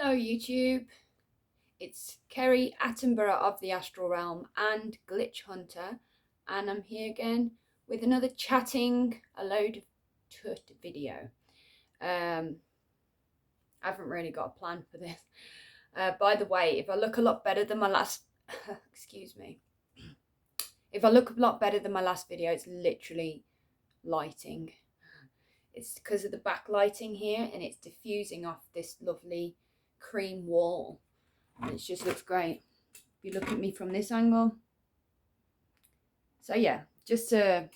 Hello YouTube, it's Kerry Attenborough of the Astral Realm and Glitch Hunter, and I'm here again with another chatting a load of tut video. I haven't really got a plan for this. By the way, if I look a lot better than my last excuse me. If I look a lot better than my last video, it's literally lighting. It's because of the backlighting here, and it's diffusing off this lovely cream wall, and it just looks great if you look at me from this angle. So yeah, just to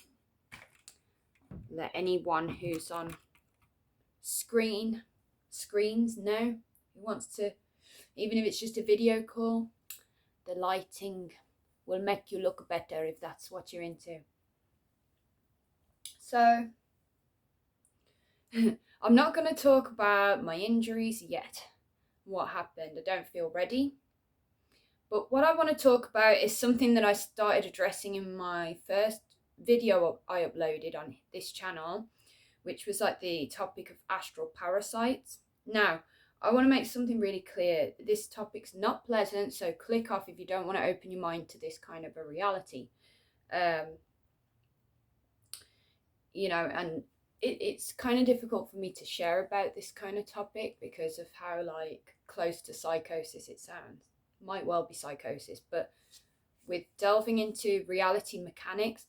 let anyone who's on screens know, who wants to, even if it's just a video call, the lighting will make you look better if that's what you're into. So I'm not going to talk about my injuries yet, what happened. I don't feel ready. But what I want to talk about is something that I started addressing in my first video I uploaded on this channel, which was like the topic of astral parasites. Now, I want to make something really clear. This topic's not pleasant, so click off if you don't want to open your mind to this kind of a reality. You know, and it's kind of difficult for me to share about this kind of topic because of how like close to psychosis it sounds. Might well be psychosis, but with delving into reality mechanics,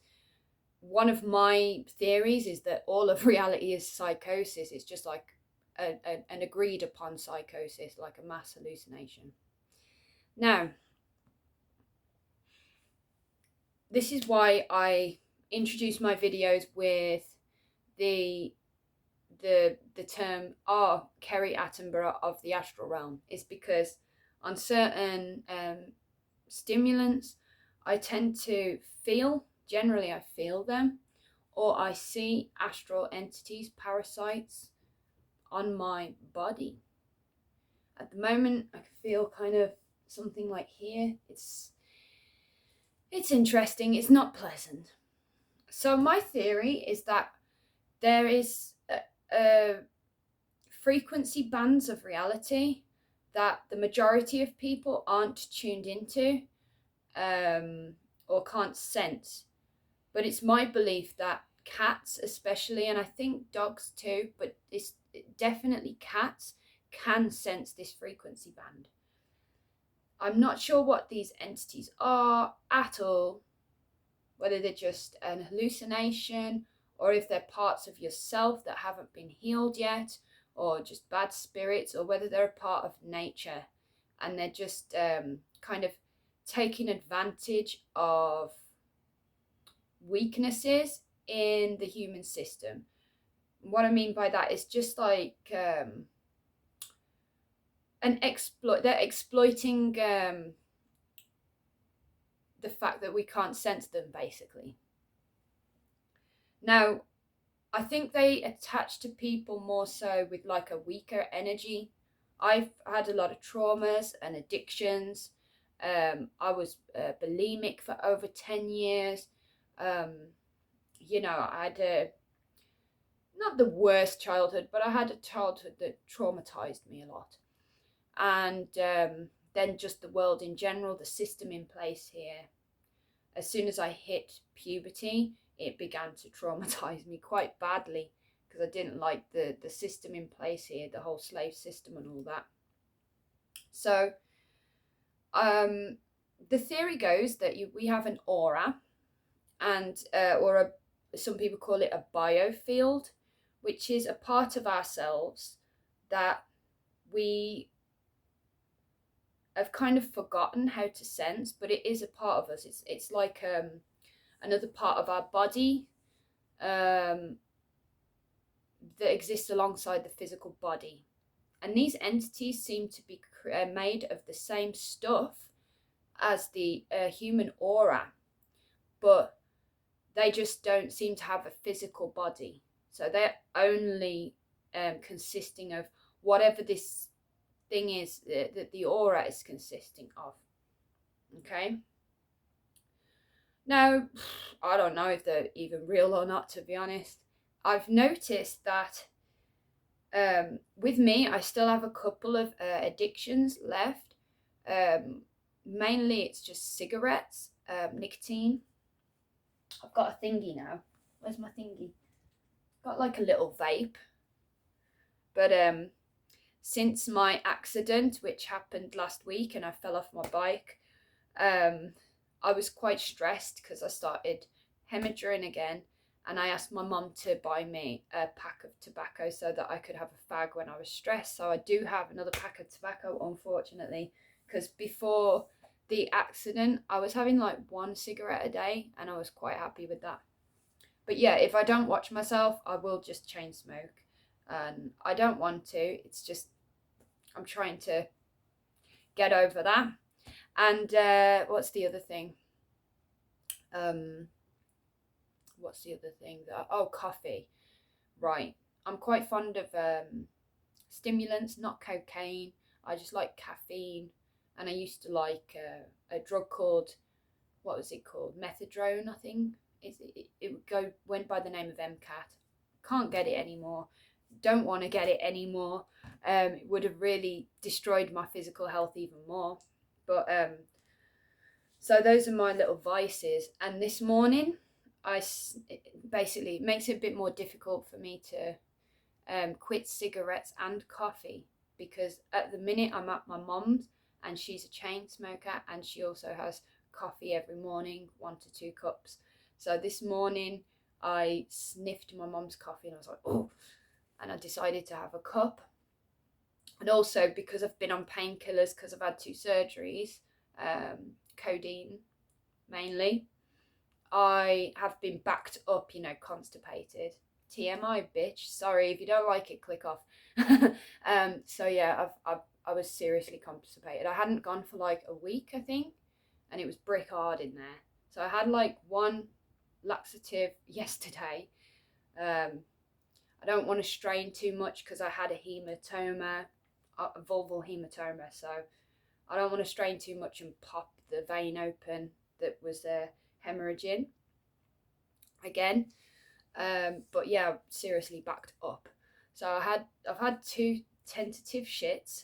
one of my theories is that all of reality is psychosis. It's just like an agreed upon psychosis, like a mass hallucination. Now, this is why I introduce my videos with the term Kerry Attenborough of the Astral Realm, is because on certain stimulants I tend to feel, generally I feel them, or I see astral entities, parasites on my body. At the moment I feel kind of something like here. It's interesting, it's not pleasant. So my theory is that there is a frequency bands of reality that the majority of people aren't tuned into or can't sense. But it's my belief that cats especially, and I think dogs too, but it's definitely cats, can sense this frequency band. I'm not sure what these entities are at all, whether they're just an hallucination or if they're parts of yourself that haven't been healed yet, or just bad spirits, or whether they're a part of nature and they're just kind of taking advantage of weaknesses in the human system. What I mean by that is just like they're exploiting the fact that we can't sense them, basically. Now, I think they attach to people more so with like a weaker energy. I've had a lot of traumas and addictions. I was bulimic for over 10 years. You know, I had not the worst childhood, but I had a childhood that traumatized me a lot. And then just the world in general, the system in place here. As soon as I hit puberty, it began to traumatize me quite badly because I didn't like the system in place here, the whole slave system and all that. So the theory goes that we have an aura, and some people call it a biofield, which is a part of ourselves that we have kind of forgotten how to sense, but it is a part of us. It's like another part of our body that exists alongside the physical body. And these entities seem to be made of the same stuff as the human aura, but they just don't seem to have a physical body. So they're only consisting of whatever this thing is that the aura is consisting of. Okay. Now, I don't know if they're even real or not, to be honest. I've noticed that With me, I still have a couple of addictions left. Mainly it's just cigarettes, nicotine. I've got a thingy now. Where's my thingy? Got like a little vape. But since my accident, which happened last week, and I fell off my bike, I was quite stressed because I started hemorrhaging again, and I asked my mum to buy me a pack of tobacco so that I could have a fag when I was stressed. So I do have another pack of tobacco, unfortunately, because before the accident, I was having like one cigarette a day, and I was quite happy with that. But yeah, if I don't watch myself, I will just chain smoke. And I don't want to. It's just, I'm trying to get over that. And what's the other thing? What's the other thing? Oh, coffee. Right. I'm quite fond of stimulants, not cocaine. I just like caffeine. And I used to like a drug called, what was it called? Methadone, I think. Went by the name of MCAT. Can't get it anymore. Don't want to get it anymore. It would have really destroyed my physical health even more. But so those are my little vices. And this morning, it makes it a bit more difficult for me to quit cigarettes and coffee, because at the minute I'm at my mum's and she's a chain smoker, and she also has coffee every morning, 1 to 2 cups. So this morning I sniffed my mum's coffee and I was like, oh, and I decided to have a cup. And also because I've been on painkillers because I've had 2 surgeries, codeine mainly, I have been backed up, constipated. TMI, bitch. Sorry, if you don't like it, click off. So yeah, I was seriously constipated. I hadn't gone for like a week, I think, and it was brick hard in there. So I had like one laxative yesterday. I don't want to strain too much because I had a hematoma, a vulval hematoma, so I don't want to strain too much and pop the vein open that was hemorrhaging again. But yeah, seriously backed up. So I've had 2 tentative shits.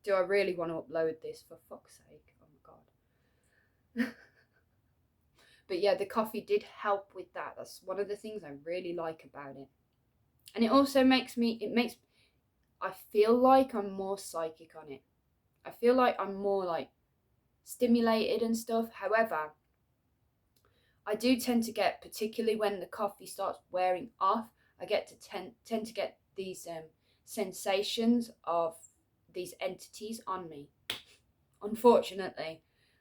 Do I really want to upload this, for fuck's sake? Oh my god. But yeah, the coffee did help with that. That's one of the things I really like about it. And it also I feel like I'm more psychic on it. I feel like I'm more like stimulated and stuff. However, I do tend to get, particularly when the coffee starts wearing off, I get to tend to get these sensations of these entities on me. Unfortunately,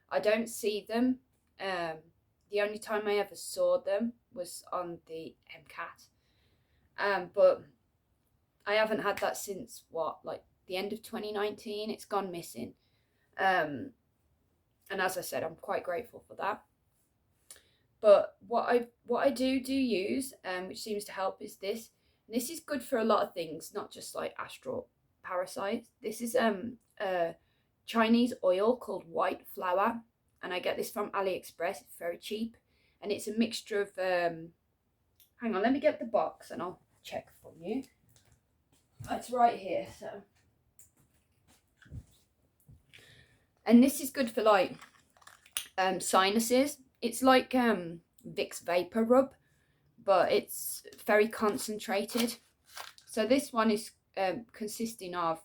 I don't see them. The only time I ever saw them was on the MCAT. But I haven't had that since like the end of 2019. It's gone missing. And as I said, I'm quite grateful for that. But what I do use, which seems to help, is this. And this is good for a lot of things, not just like astral parasites. This is a Chinese oil called white flower, and I get this from AliExpress. It's very cheap, and it's a mixture of hang on, let me get the box and I'll check for you. It's right here. So, and this is good for like sinuses. It's like Vicks Vapor Rub, but it's very concentrated. So this one is consisting of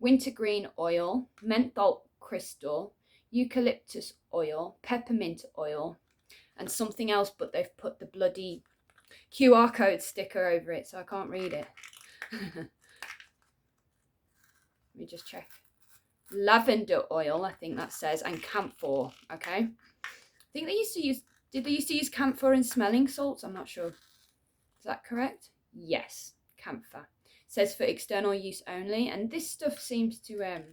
wintergreen oil, menthol crystal, eucalyptus oil, peppermint oil, and something else, but they've put the bloody QR code sticker over it, so I can't read it. Let me just check. Lavender oil, I think that says, and camphor. Okay, I think did they used to use camphor in smelling salts? I'm not sure. Is that correct? Yes, camphor. It says for external use only, and this stuff seems to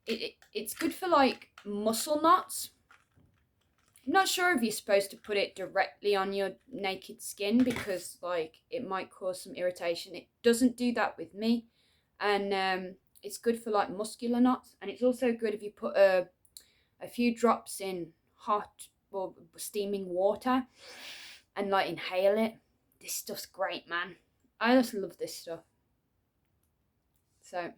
it's good for like muscle knots. I'm not sure if you're supposed to put it directly on your naked skin because like it might cause some irritation. It doesn't do that with me, and it's good for like muscular knots, and it's also good if you put a few drops in hot or steaming water and like inhale it. this stuff's great, man. I just love this stuff. So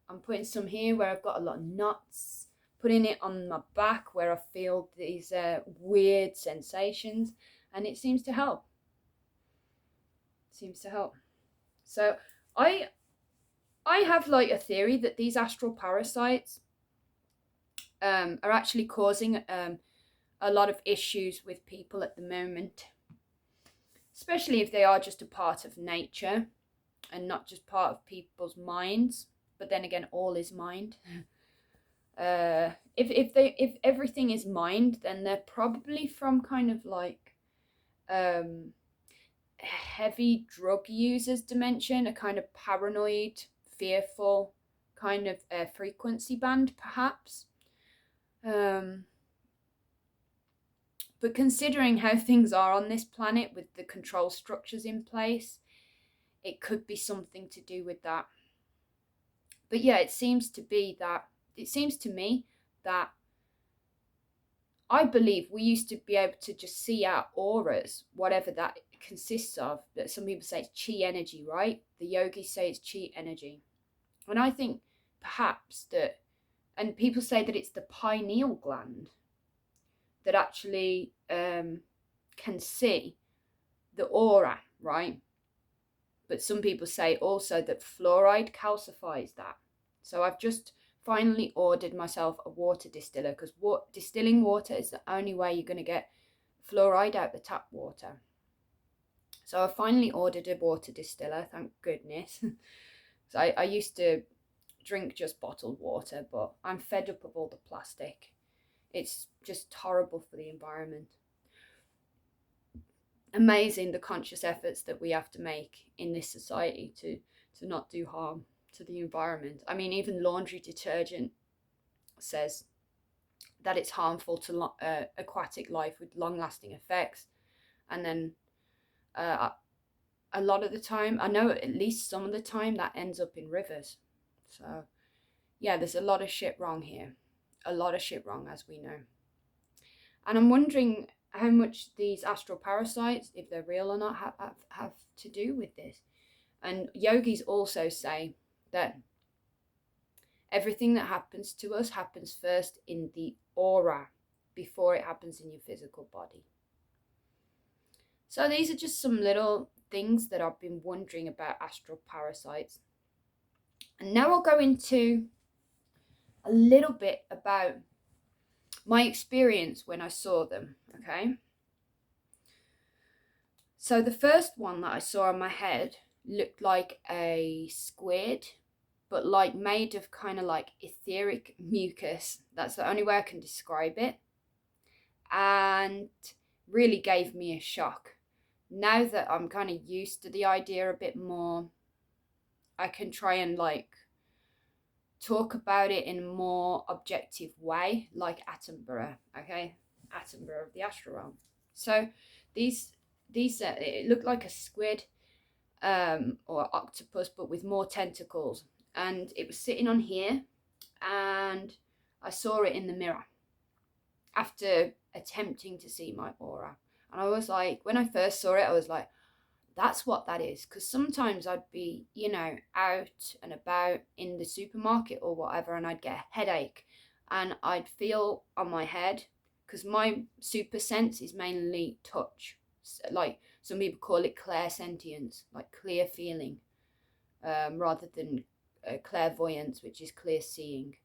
I'm putting some here where I've got a lot of knots, putting it on my back where I feel these weird sensations, and it seems to help. So I have like a theory that these astral parasites are actually causing a lot of issues with people at the moment, especially if they are just a part of nature and not just part of people's minds. But then again, all is mind. If everything is mind, then they're probably from kind of like heavy drug users dimension, a kind of paranoid, fearful kind of frequency band, perhaps. But considering how things are on this planet with the control structures in place, it could be something to do with that. But yeah, it seems to me that I believe we used to be able to just see our auras, whatever that consists of. That some people say it's chi energy, right? The yogis say it's chi energy. And I think perhaps that, and people say that it's the pineal gland that actually can see the aura, right? But some people say also that fluoride calcifies that. So I've just finally ordered myself a water distiller, because distilling water is the only way you're going to get fluoride out the tap water. So I finally ordered a water distiller, thank goodness. So I used to drink just bottled water, but I'm fed up of all the plastic. It's just horrible for the environment. Amazing the conscious efforts that we have to make in this society to not do harm to the environment. I mean, even laundry detergent says that it's harmful to aquatic life with long-lasting effects. And then a lot of the time, I know at least some of the time, that ends up in rivers. So yeah, there's a lot of shit wrong here. A lot of shit wrong, as we know. And I'm wondering how much these astral parasites, if they're real or not, have to do with this. And yogis also say that everything that happens to us happens first in the aura before it happens in your physical body. So these are just some little things that I've been wondering about astral parasites. And now I'll go into a little bit about my experience when I saw them, okay? So the first one that I saw on my head looked like a squid, but like made of kind of like etheric mucus. That's the only way I can describe it. And really gave me a shock. Now that I'm kind of used to the idea a bit more, I can try and like talk about it in a more objective way, like Attenborough, okay? Attenborough of the Astral Realm. So these it looked like a squid or octopus, but with more tentacles. And it was sitting on here, and I saw it in the mirror after attempting to see my aura. And I was like, when I first saw it, I was like, that's what that is. Because sometimes I'd be, out and about in the supermarket or whatever, and I'd get a headache, and I'd feel on my head, because my super sense is mainly touch. Like some people call it clairsentience, like clear feeling, rather than clairvoyance, which is clear seeing.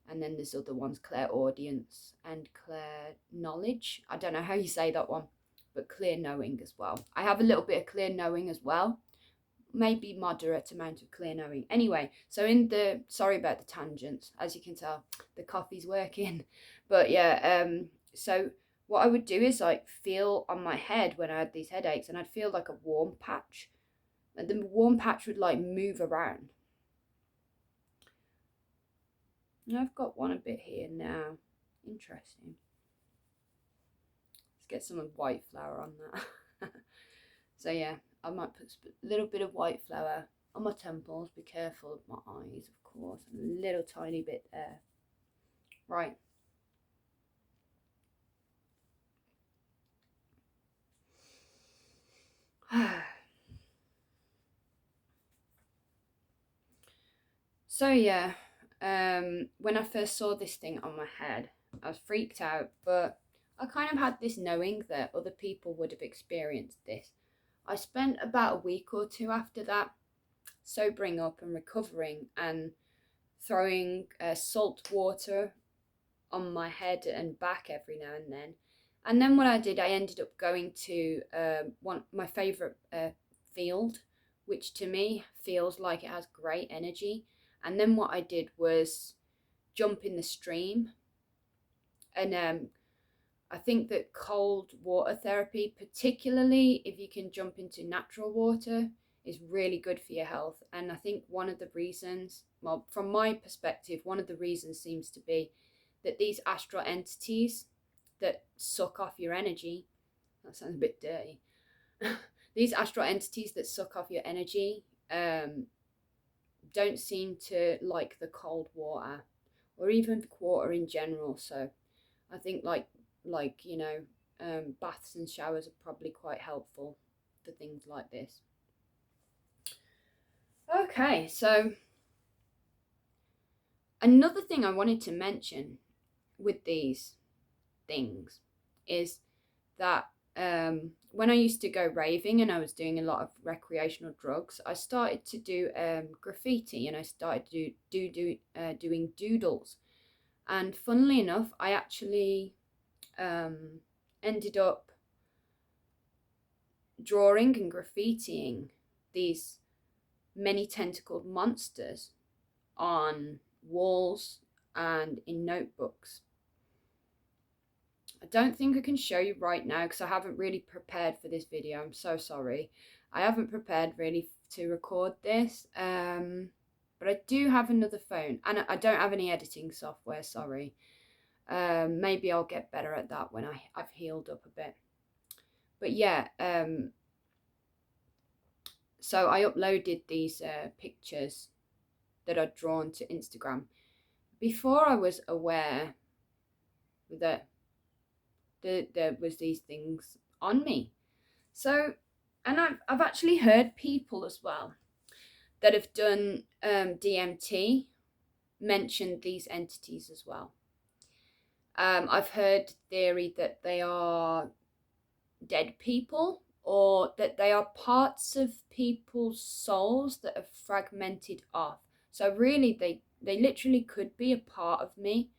And then there's other ones, clairaudience and clear knowledge. I don't know how you say that one, but clear knowing as well. I have a little bit of clear knowing as well. Maybe moderate amount of clear knowing. Anyway, so sorry about the tangents. As you can tell, the coffee's working. But yeah, so what I would do is like feel on my head when I had these headaches, and I'd feel like a warm patch. And the warm patch would like move around. And I've got one a bit here now. Interesting. Let's get some white flour on that. So yeah, I might put a little bit of white flour on my temples. Be careful of my eyes, of course. And a little tiny bit there. Right. So yeah, when I first saw this thing on my head, I was freaked out, but I kind of had this knowing that other people would have experienced this. I spent about a week or two after that sobering up and recovering and throwing salt water on my head and back every now and then. And then what I did, I ended up going to one my favorite field, which to me feels like it has great energy. And then what I did was jump in the stream, and I think that cold water therapy, particularly if you can jump into natural water, is really good for your health. And I think one of the reasons, well, from my perspective, one of the reasons seems to be that these astral entities that suck off your energy, that sounds a bit dirty, these astral entities that suck off your energy don't seem to like the cold water or even water in general. So I think baths and showers are probably quite helpful for things like this. Okay, so another thing I wanted to mention with these things is that when I used to go raving and I was doing a lot of recreational drugs, I started to do graffiti, and I started doing doodles. And funnily enough, I actually ended up drawing and graffitiing these many tentacled monsters on walls and in notebooks. I don't think I can show you right now because I haven't really prepared for this video. I'm so sorry. I haven't prepared really to record this. But I do have another phone, and I don't have any editing software, sorry. Maybe I'll get better at that when I've healed up a bit. But yeah, so I uploaded these pictures that I'd drawn to Instagram before I was aware that there was these things on me. So, and I've actually heard people as well that have done DMT mention these entities as well. I've heard theory that they are dead people, or that they are parts of people's souls that have fragmented off. So really, they literally could be a part of me.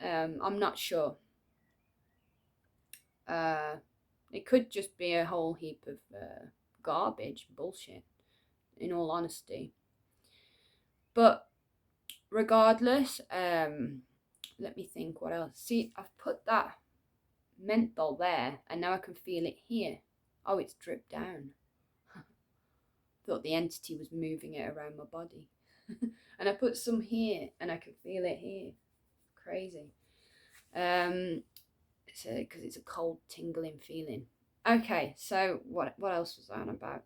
I'm not sure. It could just be a whole heap of garbage, bullshit, in all honesty. But regardless, let me think what else. See, I've put that menthol there, and now I can feel it here. Oh, it's dripped down. Thought the entity was moving it around my body. And I put some here, and I can feel it here. Crazy. Because it's a cold, tingling feeling. Okay, so what else was I on about?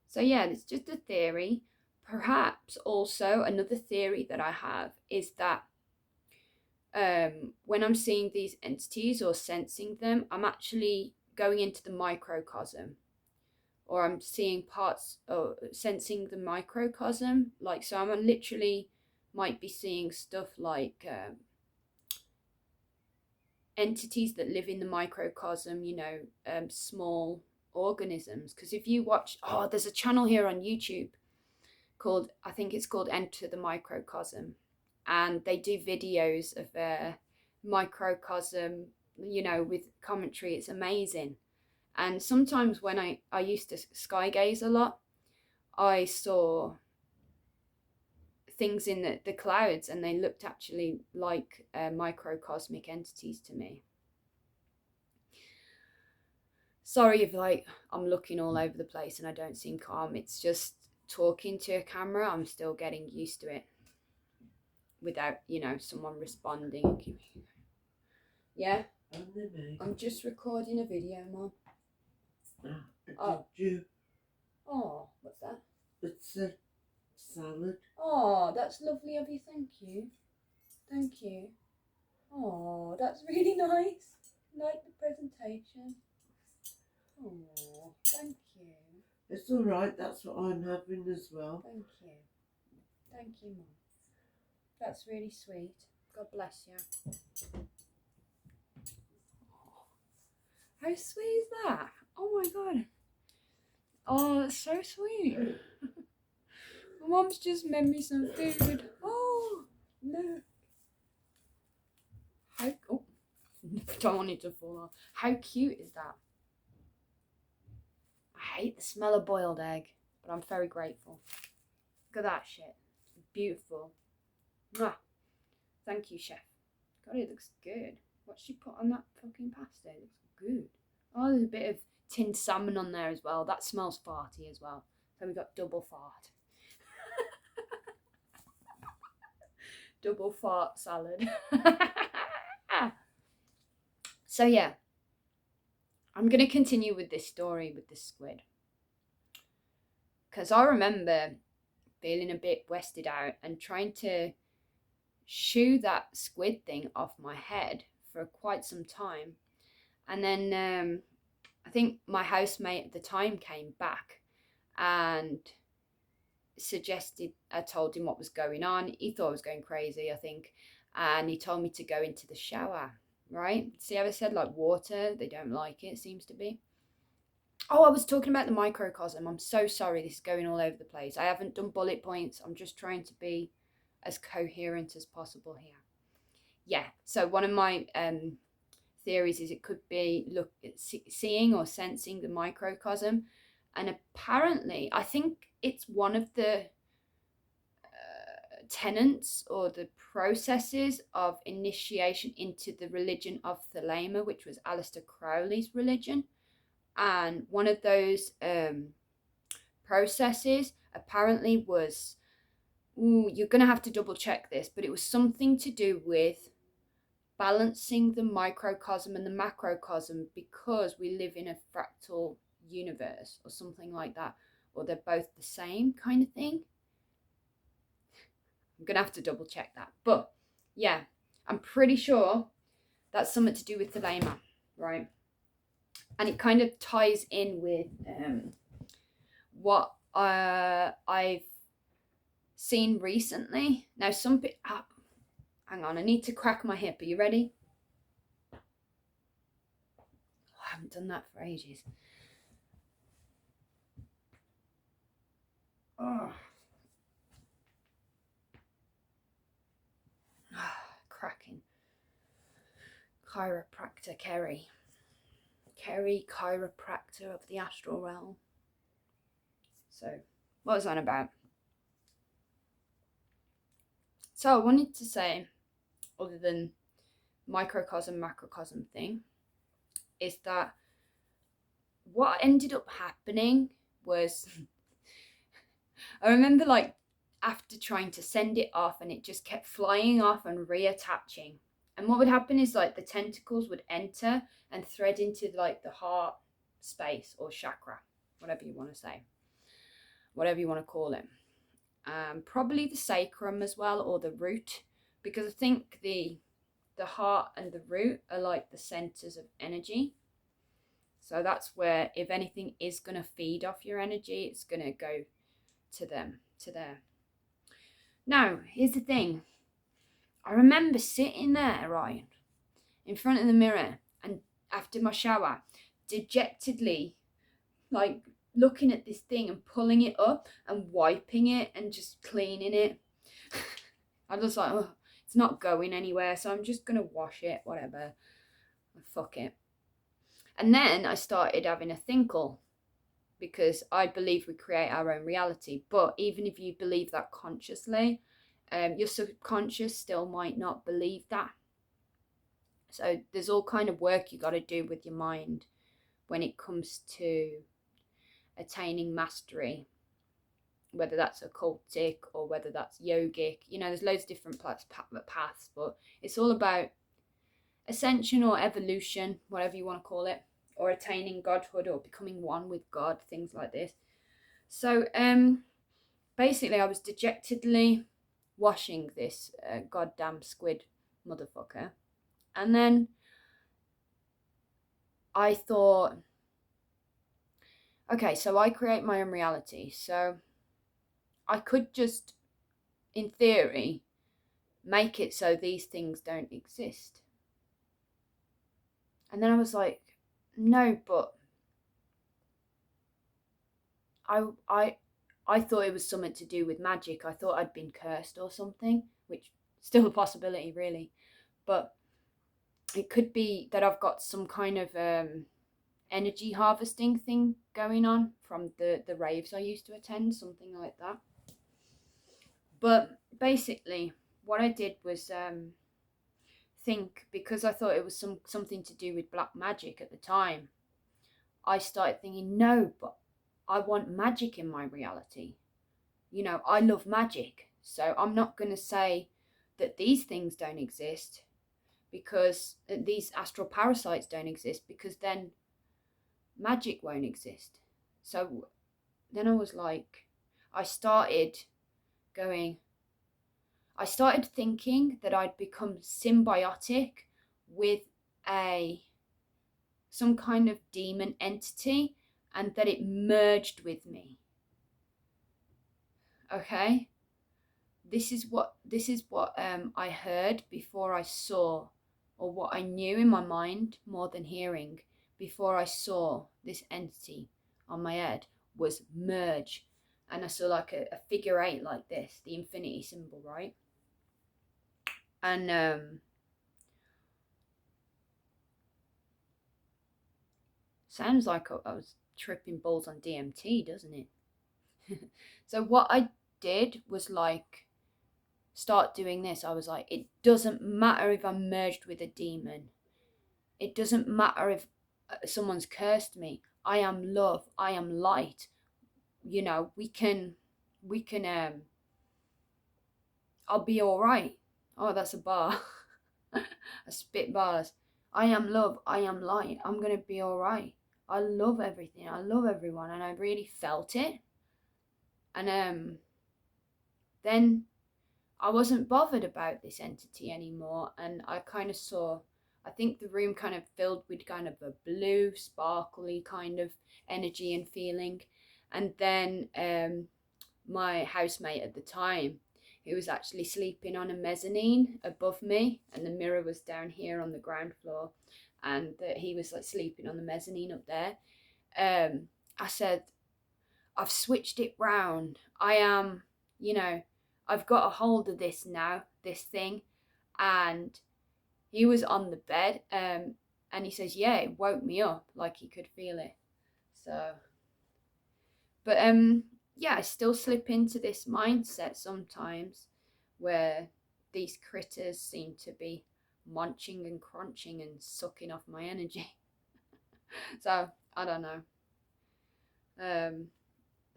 So yeah, it's just a theory. Perhaps also another theory that I have is that when I'm seeing these entities or sensing them, I'm actually going into the microcosm, or I'm seeing parts or sensing the microcosm. Like, so I'm literally might be seeing stuff like entities that live in the microcosm, small organisms. Because if you watch, there's a channel here on YouTube called, I think it's called Enter the Microcosm, and they do videos of microcosm, with commentary. It's amazing. And sometimes when I used to sky gaze a lot, I saw things in the clouds, and they looked actually like microcosmic entities to me. Sorry if I'm looking all over the place and I don't seem calm. It's just talking to a camera, I'm still getting used to it without, someone responding. Yeah? I'm just recording a video, Mom. Oh, what's that? It's a salad. Oh, that's lovely of you. Thank you. Thank you. Oh, that's really nice. Like the presentation. Oh, thank you. It's all right. That's what I'm having as well. Thank you. Thank you, Mum. That's really sweet. God bless you. How sweet is that? Oh my God. Oh, that's so sweet. My mum's just made me some food. Oh, no. How, oh, don't want it to fall off. How cute is that? I hate the smell of boiled egg, but I'm very grateful. Look at that shit. It's beautiful. Mwah. Thank you, chef. God, it looks good. What she put on that fucking pasta? It looks good. Oh, there's a bit of tinned salmon on there as well. That smells farty as well. So we got double fart. Double fart salad. So yeah, I'm going to continue with this story with this squid. Because I remember feeling a bit wested out and trying to shoo that squid thing off my head for quite some time. And then I think my housemate at the time came back and suggested, I told him what was going on. He thought I was going crazy, I think. And he told me to go into the shower, right? See how I said like water, they don't like it, seems to be. Oh, I was talking about the microcosm. I'm so sorry, this is going all over the place. I haven't done bullet points. I'm just trying to be as coherent as possible here. Yeah, so one of my theories is it could be seeing or sensing the microcosm. And apparently, I think it's one of the tenets or the processes of initiation into the religion of Thelema, which was Aleister Crowley's religion. And one of those processes apparently was, you're going to have to double check this, but it was something to do with balancing the microcosm and the macrocosm because we live in a fractal universe or something like that, or they're both the same kind of thing. I'm going to have to double check that. But yeah, I'm pretty sure that's something to do with Thelema, right? And it kind of ties in with what I've seen recently. Now, some people... hang on, I need to crack my hip. Are you ready? Oh, I haven't done that for ages. Oh. Cracking. Chiropractor Kerry. Kerry, chiropractor of the astral realm. So, what was that about? So, I wanted to say, other than microcosm, macrocosm thing, is that what ended up happening was, I remember like after trying to send it off and it just kept flying off and reattaching. And what would happen is like the tentacles would enter and thread into like the heart space or chakra, whatever you want to say, whatever you want to call it. Probably the sacrum as well, or the root, because I think the heart and the root are like the centers of energy. So that's where, if anything is going to feed off your energy, it's going to go to them, to there. Now, here's the thing. I remember sitting there, right, in front of the mirror, and after my shower, dejectedly, like, looking at this thing and pulling it up and wiping it and just cleaning it. I was like, oh, it's not going anywhere, so I'm just going to wash it, whatever. Fuck it. And then I started having a thinkle, because I believe we create our own reality. But even if you believe that consciously, your subconscious still might not believe that. So there's all kind of work you got to do with your mind when it comes to attaining mastery, whether that's occultic or whether that's yogic. You know, there's loads of different paths, but it's all about ascension or evolution, whatever you want to call it, or attaining godhood or becoming one with God, things like this. So basically I was dejectedly washing this goddamn squid motherfucker, and then I thought, Okay, so I create my own reality. So I could just, in theory, make it so these things don't exist. And then I was like, no, but I I I thought it was something to do with magic. I thought I'd been cursed or something, which still a possibility really. But it could be that I've got some kind of energy harvesting thing going on from the raves I used to attend, something like that. But basically, what I did was think, because I thought it was something to do with black magic at the time. I started thinking, no, but I want magic in my reality. You know, I love magic, so I'm not going to say that these things don't exist, because these astral parasites don't exist, because then magic won't exist. So then I was like, I started going, I started thinking that I'd become symbiotic with a some kind of demon entity, and that it merged with me. Okay? This is what I heard before I saw, or what I knew in my mind more than hearing, before I saw this entity on my head, was merge. And I saw like a figure eight like this, the infinity symbol, right? And sounds like I was tripping balls on DMT, doesn't it? So what I did was like start doing this. I was like, it doesn't matter if I'm merged with a demon. It doesn't matter if someone's cursed me. I am love. I am light. You know, we can I'll be all right. Oh, that's a bar. I spit bars. I am love. I am light. I'm going to be all right. I love everything. I love everyone. And I really felt it. And then I wasn't bothered about this entity anymore. And I kind of saw, I think the room kind of filled with kind of a blue, sparkly kind of energy and feeling. And then my housemate at the time, he was actually sleeping on a mezzanine above me, and the mirror was down here on the ground floor, and he was like sleeping on the mezzanine up there. I said, I've switched it round. I am, you know, I've got a hold of this now, this thing. And he was on the bed, and he says, yeah, it woke me up, like he could feel it. So, but yeah, I still slip into this mindset sometimes where these critters seem to be munching and crunching and sucking off my energy. So I don't know.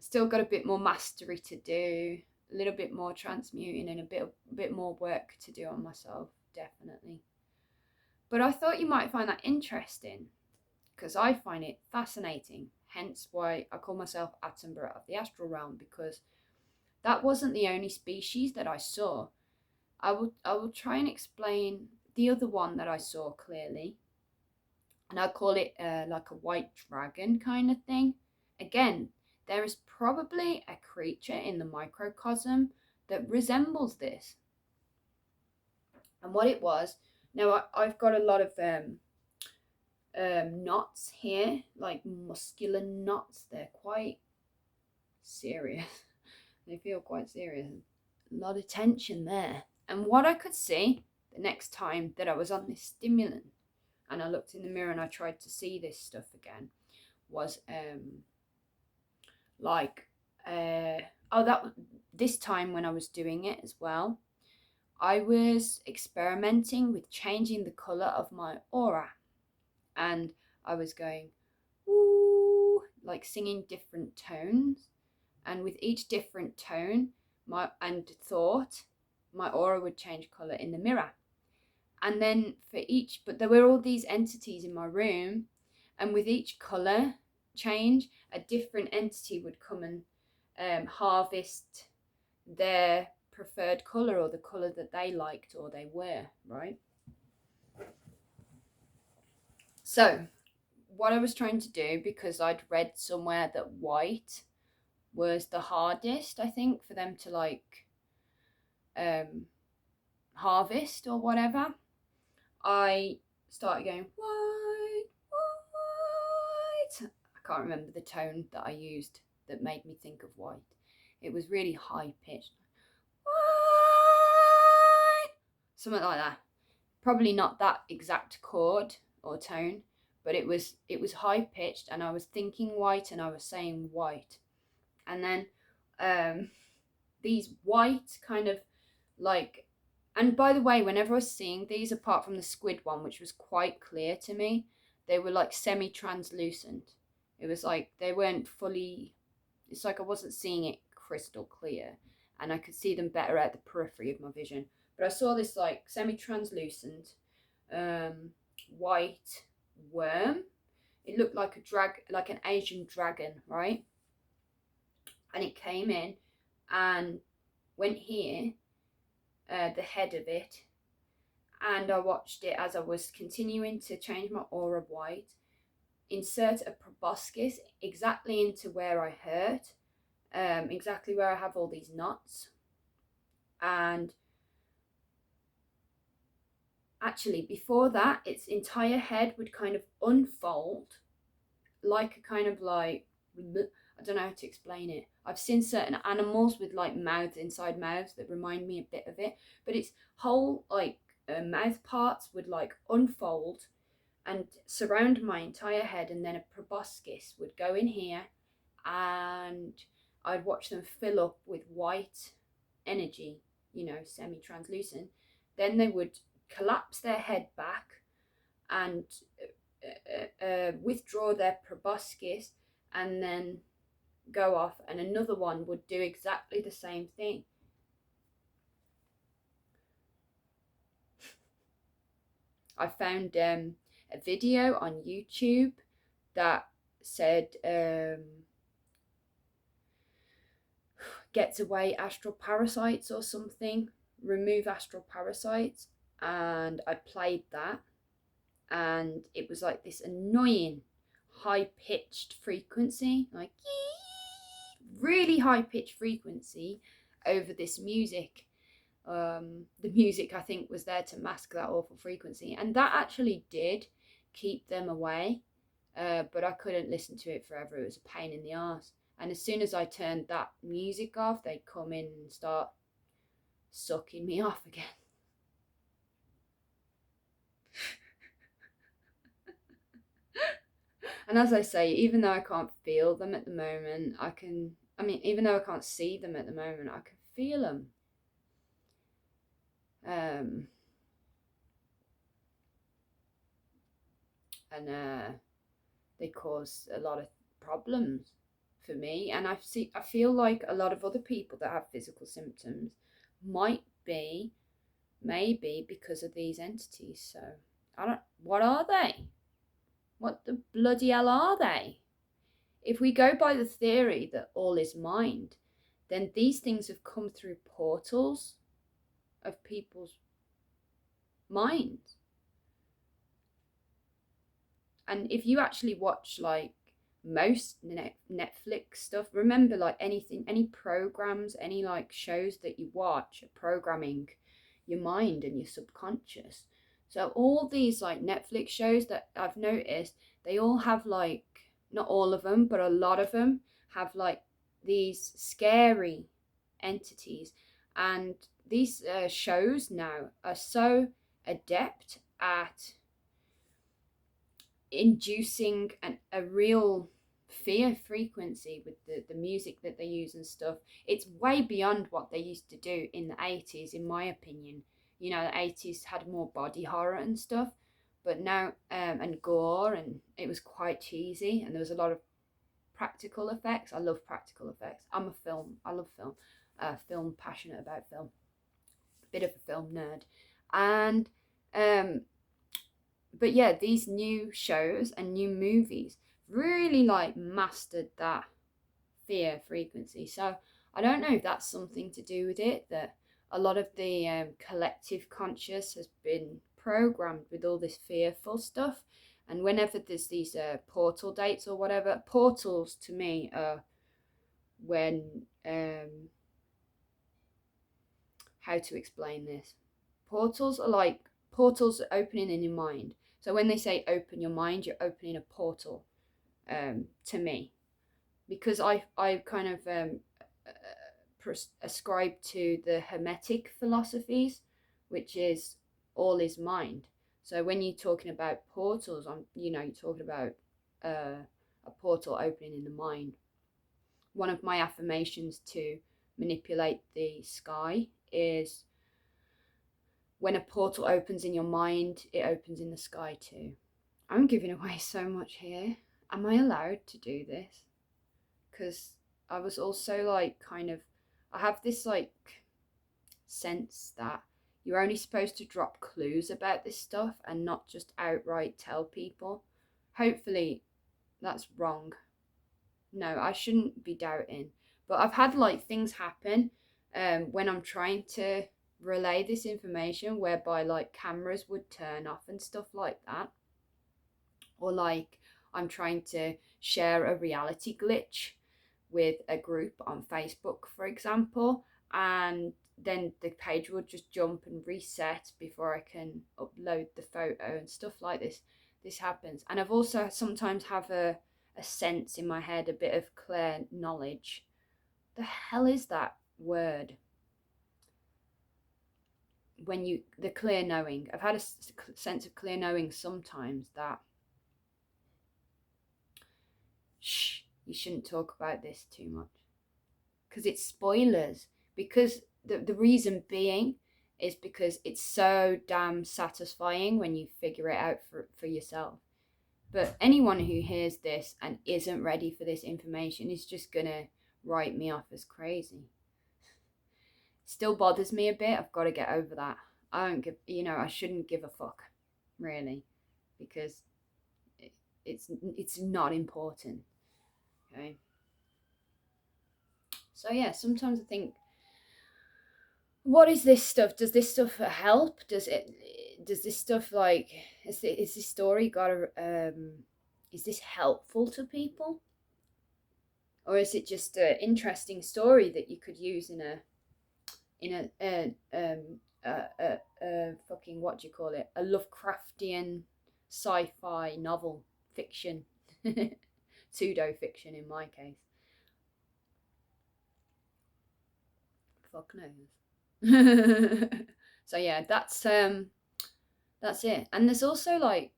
Still got a bit more mastery to do, a little bit more transmuting, and a bit more work to do on myself, definitely. But I thought you might find that interesting, because I find it fascinating. Hence why I call myself Attenborough of the Astral Realm, because that wasn't the only species that I saw. I will try and explain the other one that I saw clearly, and I call it like a white dragon kind of thing. Again, there is probably a creature in the microcosm that resembles this. And what it was, now I've got a lot of knots here, like muscular knots. They're quite serious. They feel quite serious. A lot of tension there. And what I could see the next time that I was on this stimulant, and I looked in the mirror and I tried to see this stuff again, was like this time when I was doing it as well, I was experimenting with changing the color of my aura, and I was going ooh, like singing different tones, and with each different tone and thought, my aura would change color in the mirror. And then but there were all these entities in my room, and with each color change, a different entity would come and harvest their preferred color, or the color that they liked or they were, right? So what I was trying to do, because I'd read somewhere that white was the hardest, I think, for them to like harvest or whatever, I started going white, white. I can't remember the tone that I used that made me think of white. It was really high pitched. White, something like that. Probably not that exact chord or tone, but it was high pitched, and I was thinking white and I was saying white. And then these white kind of like, and by the way, whenever I was seeing these, apart from the squid one, which was quite clear to me, they were like semi-translucent. It was like they weren't fully, it's like I wasn't seeing it crystal clear, and I could see them better at the periphery of my vision. But I saw this like semi-translucent white worm. It looked like like an Asian dragon, right? And it came in and went here, the head of it, and I watched it as I was continuing to change my aura white, insert a proboscis exactly into where I hurt, exactly where I have all these knots. And actually, before that, its entire head would kind of unfold like a kind of like, I don't know how to explain it. I've seen certain animals with like mouths inside mouths that remind me a bit of it, but its whole like mouth parts would like unfold and surround my entire head, and then a proboscis would go in here, and I'd watch them fill up with white energy, semi-translucent. Then they would collapse their head back and withdraw their proboscis, and then go off, and another one would do exactly the same thing. I found a video on YouTube that said gets away astral parasites or something, remove astral parasites, and I played that, and it was like this annoying high-pitched frequency, like really high-pitched frequency over this music. The music, I think, was there to mask that awful frequency, and that actually did keep them away, but I couldn't listen to it forever. It was a pain in the arse, and as soon as I turned that music off, they'd come in and start sucking me off again. And as I say, even though I can't feel them at the moment, even though I can't see them at the moment, I can feel them. And they cause a lot of problems for me. And I feel like a lot of other people that have physical symptoms maybe because of these entities. So what are they? What the bloody hell are they? If we go by the theory that all is mind, then these things have come through portals of people's minds. And if you actually watch like most Netflix stuff, remember, like any programs, any like shows that you watch are programming your mind and your subconscious. So all these like Netflix shows that I've noticed, they all have like, not all of them, but a lot of them have like these scary entities. And these shows now are so adept at inducing a real fear frequency with the music that they use and stuff. It's way beyond what they used to do in the 80s, in my opinion. The 80s had more body horror and stuff, but now and gore, and it was quite cheesy, and there was a lot of practical effects. I love practical effects. I love film, passionate about film, a bit of a film nerd. And but yeah, these new shows and new movies really like mastered that fear frequency. So I don't know if that's something to do with it, that a lot of the collective conscious has been programmed with all this fearful stuff, And whenever there's these portal dates or whatever, portals to me are when how to explain this? Portals are like portals opening in your mind. So when they say open your mind, you're opening a portal. To me, because I kind of ascribe to the Hermetic philosophies, which is all is mind. So when you're talking about portals, you're talking about a portal opening in the mind. One of my affirmations to manipulate the sky is when a portal opens in your mind, it opens in the sky too. I'm giving away so much here. Am I allowed to do this? Because I was also like I have this like sense that you're only supposed to drop clues about this stuff and not just outright tell people. Hopefully that's wrong. No, I shouldn't be doubting. But I've had like things happen when I'm trying to relay this information whereby like cameras would turn off and stuff like that. Or like I'm trying to share a reality glitch with a group on Facebook, for example, and then the page will just jump and reset before I can upload the photo and stuff like this. This happens. And I've also sometimes have a sense in my head, a bit of clear knowledge. The hell is that word? The clear knowing. I've had a sense of clear knowing sometimes that you shouldn't talk about this too much because it's spoilers. Because the reason being is because it's so damn satisfying when you figure it out for yourself. But anyone who hears this and isn't ready for this information is just gonna write me off as crazy. Still bothers me a bit. I've got to get over that. I don't give, I shouldn't give a fuck, really, because it's not important. Okay. So yeah, sometimes I think, what is this stuff? Does this stuff help? Does this stuff like is this story is this helpful to people, or is it just an interesting story that you could use in a fucking, what do you call it, a Lovecraftian sci-fi novel fiction, pseudo fiction in my case. Fuck knows. So yeah, that's it. And there's also like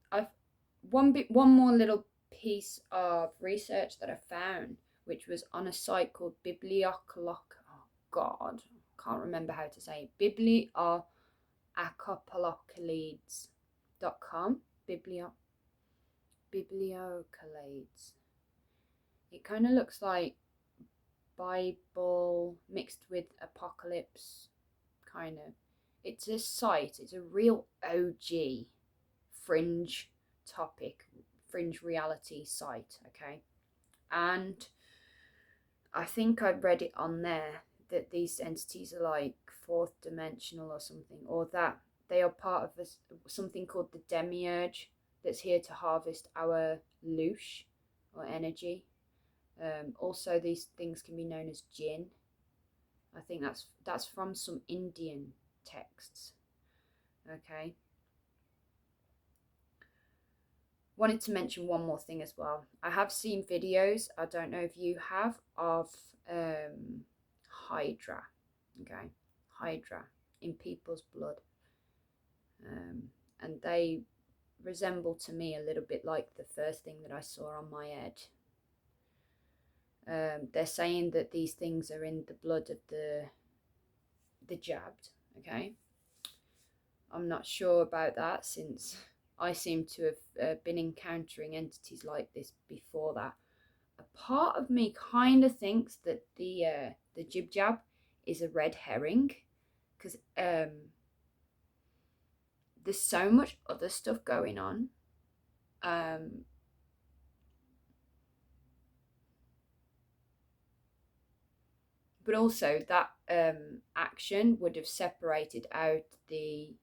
one more little piece of research that I found, which was on a site called biblioteca. Oh God, can't remember how to say it. biblioteca.com. Bibliocalades. It kind of looks like Bible mixed with apocalypse, kind of. It's a site, it's a real OG fringe reality site, okay? And I think I read it on there that these entities are like fourth dimensional or something, or that they are part of something called the demiurge that's here to harvest our loosh or energy. Also, these things can be known as jinn. I think that's from some Indian texts. Okay. Wanted to mention one more thing as well. I have seen videos, I don't know if you have, of Hydra. Okay, Hydra in people's blood. And they resemble to me a little bit like the first thing that I saw on my head. They're saying that these things are in the blood of the jabbed. Okay, I'm not sure about that, since I seem to have been encountering entities like this before that. A part of me kind of thinks that the jib jab is a red herring, because there's so much other stuff going on. But also that action would have separated out the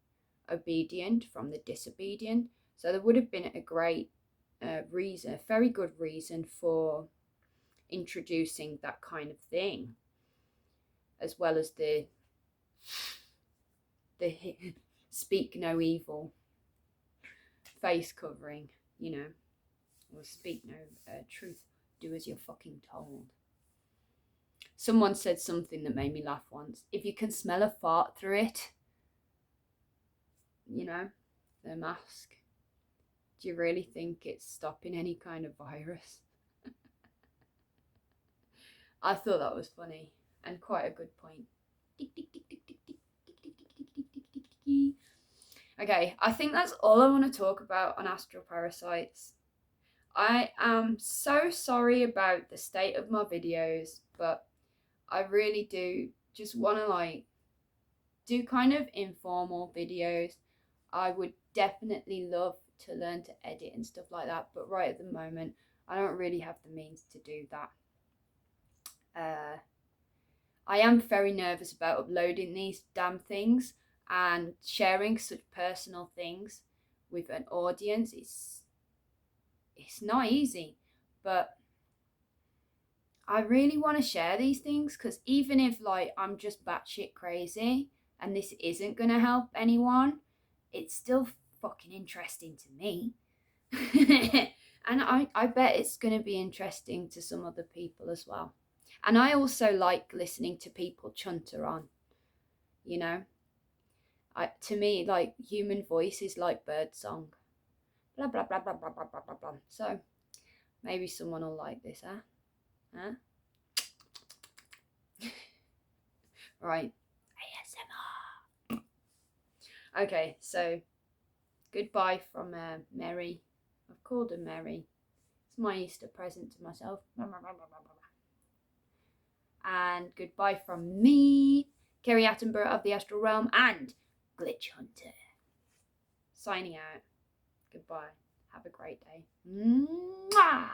obedient from the disobedient. So there would have been a great reason, a very good reason for introducing that kind of thing, as well as the speak no evil face covering, or speak no truth, do as you're fucking told. Someone said something that made me laugh once. If you can smell a fart through it, the mask, do you really think it's stopping any kind of virus? I thought that was funny and quite a good point. Okay, I think that's all I want to talk about on astral parasites. I am so sorry about the state of my videos, but I really do just want to do kind of informal videos. I would definitely love to learn to edit and stuff like that, but right at the moment I don't really have the means to do that. I am very nervous about uploading these damn things and sharing such personal things with an audience. It's not easy, but I really want to share these things, because even if I'm just batshit crazy and this isn't going to help anyone, it's still fucking interesting to me. And I bet it's going to be interesting to some other people as well. And I also like listening to people chunter on, to me, human voice is like bird song. Blah, blah, blah, blah, blah, blah, blah, blah, blah. So maybe someone will like this, huh? Right. ASMR. Okay, so goodbye from Mary. I've called her Mary. It's my Easter present to myself. And goodbye from me, Kerry Attenborough of the Astral Realm, and Glitch Hunter. Signing out. Goodbye. Have a great day. Mwah!